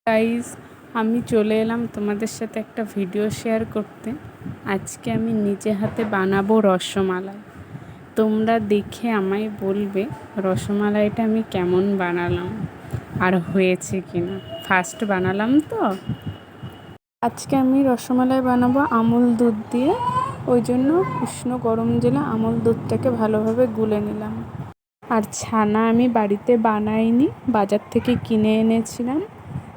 Guys, আমি চলে এলাম তোমাদের সাথে একটা ভিডিও শেয়ার করতে। আজকে আমি নিজে হাতে বানাবো রসমালাই। তোমরা দেখে আমায় বলবে রসমালাইটা আমি কেমন বানালাম আর হয়েছে কিনা। ফার্স্ট বানালাম তো। আজকে আমি রসমালাই বানাবো আমুল দুধ দিয়ে। ওই জন্য উষ্ণ গরম জলে আমুল দুধটাকে ভালোভাবে গুলে নিলাম। আর ছানা আমি বাড়িতে বানাইনি, বাজার থেকে কিনে এনেছিলাম।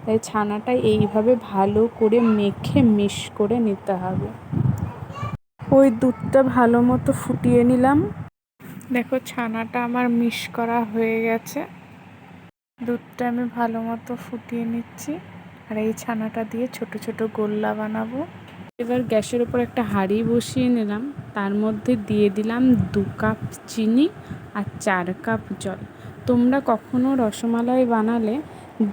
তাই ছানাটা এইভাবে ভালো করে মেখে মিশ করে নিতে হবে। ওই দুধটা ভালো মতো ফুটিয়ে নিলাম। দেখো, ছানাটা আমার মিশ করা হয়ে গেছে। দুধটা আমি ভালো মতো ফুটিয়ে নিচ্ছি। আর এই ছানাটা দিয়ে ছোট ছোট গোল্লা বানাবো। এবার গ্যাসের উপর একটা হাঁড়ি বসিয়ে নিলাম। তার মধ্যে দিয়ে দিলাম 2 কাপ চিনি আর 4 কাপ জল। তোমরা কখনো রসমালাই বানালে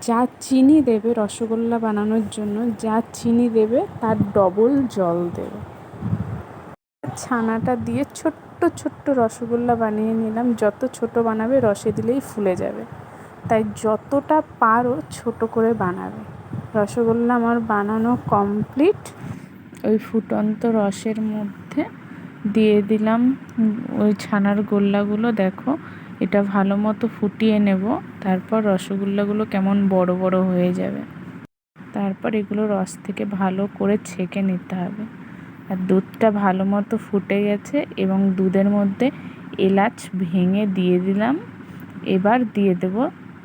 যা চিনি দেবে, রসগোল্লা বানানোর জন্য যা চিনি দেবে তার ডবল জল দেবে। ছানাটা দিয়ে ছোট্ট ছোট্ট রসগোল্লা বানিয়ে নিলাম। যত ছোট বানাবে রসে দিলেই ফুলে যাবে, তাই যতটা পারো ছোট করে বানাবে। রসগোল্লা আমার বানানো কমপ্লিট। ওই ফুটন্ত রসের মধ্যে দিয়ে দিলাম ওই ছানার গোল্লাগুলো। দেখো, এটা ভালো মতো ফুটিয়ে নেব। তারপর রসগোল্লাগুলো কেমন বড় বড় হয়ে যাবে। তারপর এগুলো রস থেকে ভালো করে ছেঁকে নিতে হবে। আর দুধটা ভালো মতো ফুটে গেছে এবং দুধের মধ্যে এলাচ ভেঙে দিয়ে দিলাম। এবার দিয়ে দেব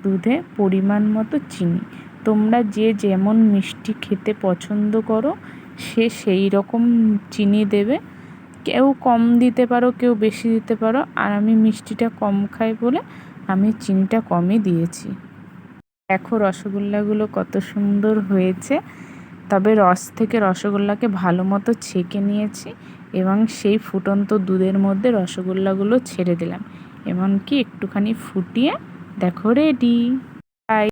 দুধে পরিমাণ মতো চিনি। তোমরা যে যেমন মিষ্টি খেতে পছন্দ করো সে সেই রকম চিনি দেবে। কেউ কম দিতে পারো, কেউ বেশি দিতে পারো। আর আমি মিষ্টিটা কম খাই বলে আমি চিনিটা কমই দিয়েছি। দেখো রসগোল্লাগুলো কত সুন্দর হয়েছে। তবে রস থেকে রসগোল্লাকে ভালো মতো ছেঁকে নিয়েছি এবং সেই ফুটন্ত দুধের মধ্যে রসগোল্লাগুলো ছেড়ে দিলাম। এমনকি একটুখানি ফুটিয়ে দেখো রেডি।